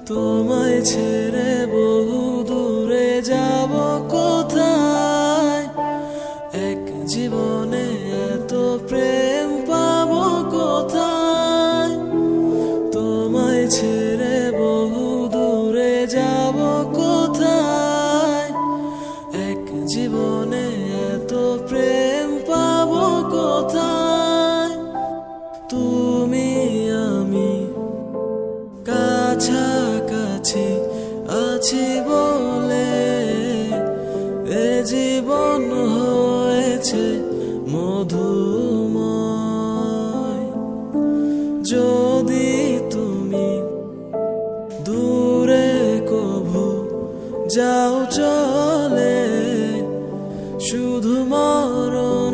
তোমায় ছেড়ে বহু দূরে যাব কোথায়, এক জীবনে এত প্রেম পাবো কোথায়। তোমায় ছেড়ে বহু দূরে যাব কোথায়, এক জীবনে এত প্রেম পাবো কোথায়। তুমি আমি কাছাকাছি আছি বলে এ জীবন হয়েছে মধুময়। যদি তুমি দূরে কভু যাও চলে, শুধু মরণ